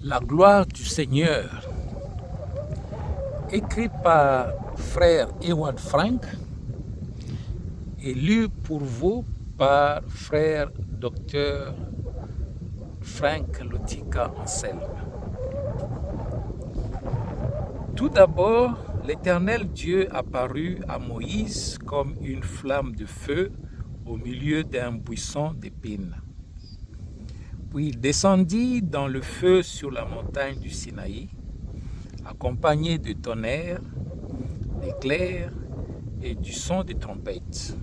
La gloire du Seigneur, écrit par frère Ewald Frank et lu pour vous par frère Dr Frank Lotika Anselme. Tout d'abord, l'Éternel Dieu apparut à Moïse comme une flamme de feu au milieu d'un buisson d'épines. Puis il descendit dans le feu sur la montagne du Sinaï, accompagné de tonnerre, d'éclairs et du son des trompettes.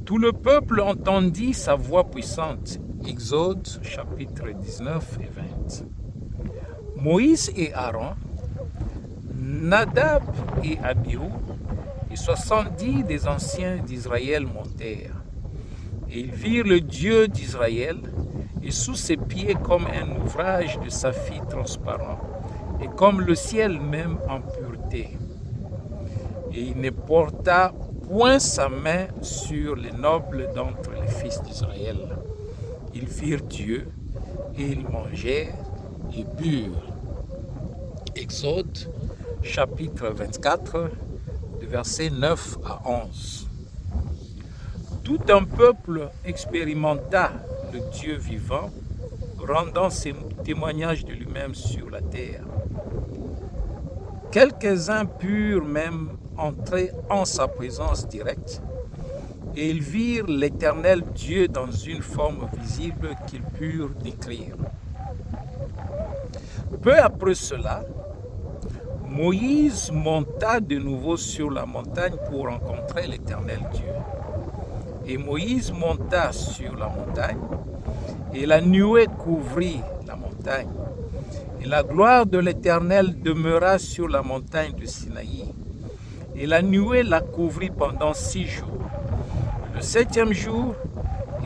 Tout le peuple entendit sa voix puissante. Exode chapitre 19 et 20. Moïse et Aaron, Nadab et Abihu et 70 des anciens d'Israël montèrent. Et ils virent le Dieu d'Israël et sous ses pieds comme un ouvrage de saphir transparent et comme le ciel même en pureté. Et il ne porta point sa main sur les nobles d'entre les fils d'Israël. Ils virent Dieu et ils mangèrent et burent. Exode chapitre 24, de versets 9 à 11. Tout un peuple expérimenta le Dieu vivant, rendant ses témoignages de lui-même sur la terre. Quelques-uns purent même entrer en sa présence directe, et ils virent l'Éternel Dieu dans une forme visible qu'ils purent décrire. Peu après cela, Moïse monta de nouveau sur la montagne pour rencontrer l'Éternel Dieu. Et Moïse monta sur la montagne, et la nuée couvrit la montagne. Et la gloire de l'Éternel demeura sur la montagne de Sinaï. Et la nuée la couvrit pendant 6 jours. Le 7e jour,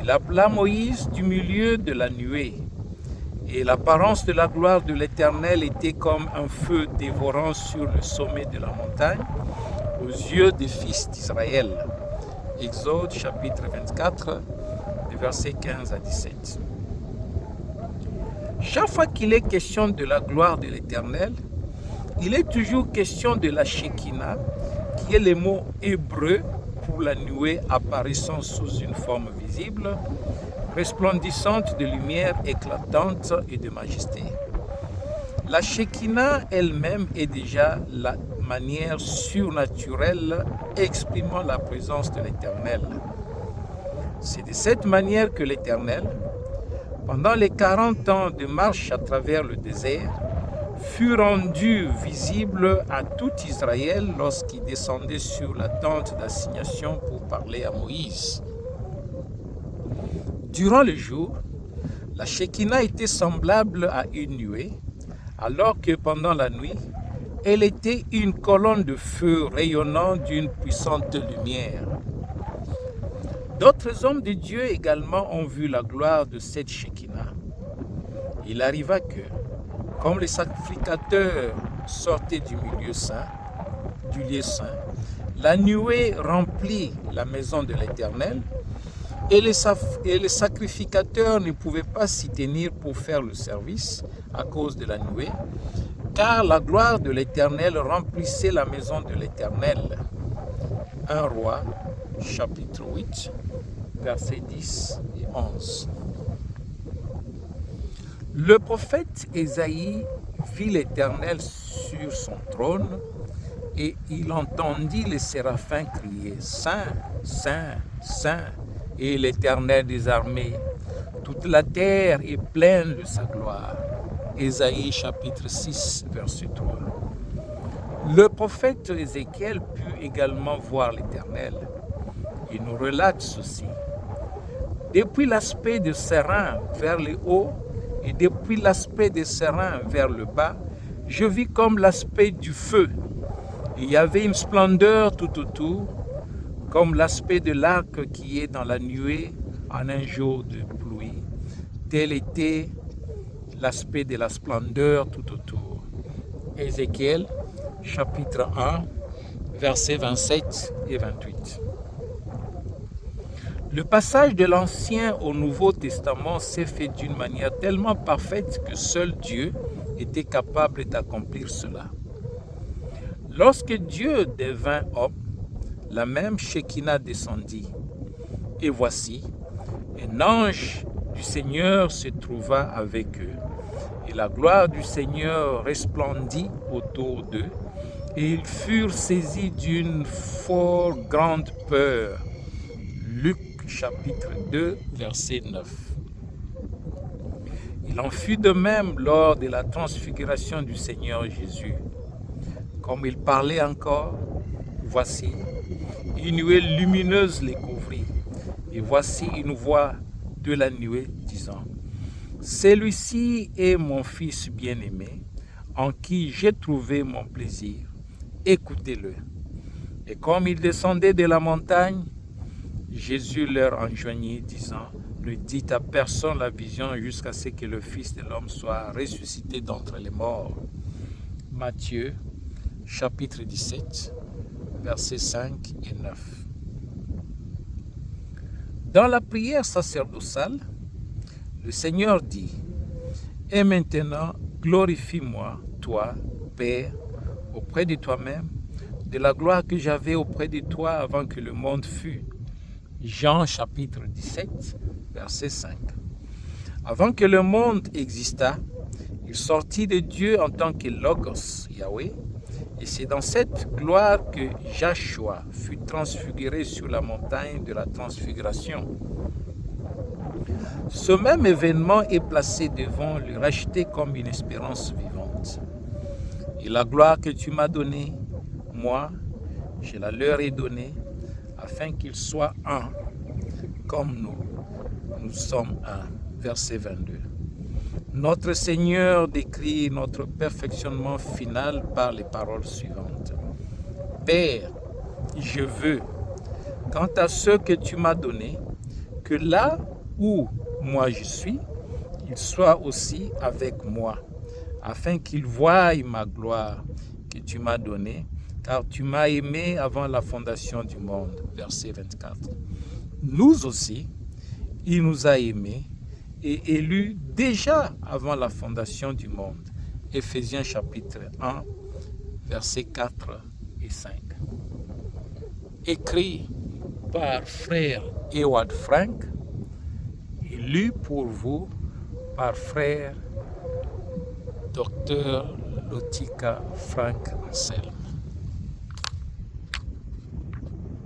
il appela Moïse du milieu de la nuée. Et l'apparence de la gloire de l'Éternel était comme un feu dévorant sur le sommet de la montagne, aux yeux des fils d'Israël. Exode chapitre 24, versets 15 à 17. Chaque fois qu'il est question de la gloire de l'Éternel, il est toujours question de la Shekinah, qui est le mot hébreu pour la nuée apparaissant sous une forme visible, resplendissante de lumière éclatante et de majesté. La Shekinah elle-même est déjà la manière surnaturelle exprimant la présence de l'Éternel. C'est de cette manière que l'Éternel, pendant les 40 ans de marche à travers le désert, fut rendu visible à tout Israël lorsqu'il descendait sur la tente d'assignation pour parler à Moïse. Durant le jour, la Shekinah était semblable à une nuée, alors que pendant la nuit, elle était une colonne de feu rayonnant d'une puissante lumière. D'autres hommes de Dieu également ont vu la gloire de cette Shekinah. Il arriva que, comme les sacrificateurs sortaient du lieu saint, la nuée remplit la maison de l'Éternel et les sacrificateurs ne pouvaient pas s'y tenir pour faire le service à cause de la nuée, car la gloire de l'Éternel remplissait la maison de l'Éternel. 1 Roi, chapitre 8, versets 10 et 11. Le prophète Ésaïe vit l'Éternel sur son trône et il entendit les séraphins crier « Saint, Saint, Saint » et l'Éternel des armées. Toute la terre est pleine de sa gloire. Ésaïe chapitre 6, verset 3. Le prophète Ézéchiel put également voir l'Éternel. Il nous relate ceci. Depuis l'aspect de Sérin vers le haut et depuis l'aspect de Sérin vers le bas, je vis comme l'aspect du feu. Il y avait une splendeur tout autour, comme l'aspect de l'arc qui est dans la nuée en un jour de pluie. Tel était l'aspect de la splendeur tout autour. Ézéchiel, chapitre 1, versets 27 et 28. Le passage de l'Ancien au Nouveau Testament s'est fait d'une manière tellement parfaite que seul Dieu était capable d'accomplir cela. Lorsque Dieu devint homme, la même Shekinah descendit. Et voici, un ange du Seigneur se trouva avec eux. Et la gloire du Seigneur resplendit autour d'eux. Et ils furent saisis d'une fort grande peur. Luc chapitre 2, verset 9. Il en fut de même lors de la transfiguration du Seigneur Jésus. Comme il parlait encore, voici, une nuée lumineuse les couvrit. Et voici une voix de la nuée disant, « Celui-ci est mon Fils bien-aimé, en qui j'ai trouvé mon plaisir. Écoutez-le. » Et comme ils descendaient de la montagne, Jésus leur enjoignit, disant, « Ne dites à personne la vision jusqu'à ce que le Fils de l'homme soit ressuscité d'entre les morts. » Matthieu, chapitre 17, versets 5 et 9. Dans la prière sacerdotale, le Seigneur dit, « Et maintenant, glorifie-moi, toi, Père, auprès de toi-même, de la gloire que j'avais auprès de toi avant que le monde fût. » Jean chapitre 17, verset 5. Avant que le monde existât, il sortit de Dieu en tant que Logos, Yahweh, et c'est dans cette gloire que Joshua fut transfiguré sur la montagne de la transfiguration. Ce même événement est placé devant le racheté comme une espérance vivante. Et la gloire que tu m'as donnée, moi, je la leur ai donnée, afin qu'ils soient un, comme nous sommes un. Verset 22. Notre Seigneur décrit notre perfectionnement final par les paroles suivantes. Père, je veux, quant à ceux que tu m'as donnés, que là où moi je suis, ils soient aussi avec moi, afin qu'ils voient ma gloire que tu m'as donnée, car tu m'as aimé avant la fondation du monde. Verset 24. Nous aussi, il nous a aimés et élus déjà avant la fondation du monde. Éphésiens chapitre 1, versets 4 et 5. Écrit par frère Ewald Frank et lu pour vous par frère Dr. Lotika Frank Anselme.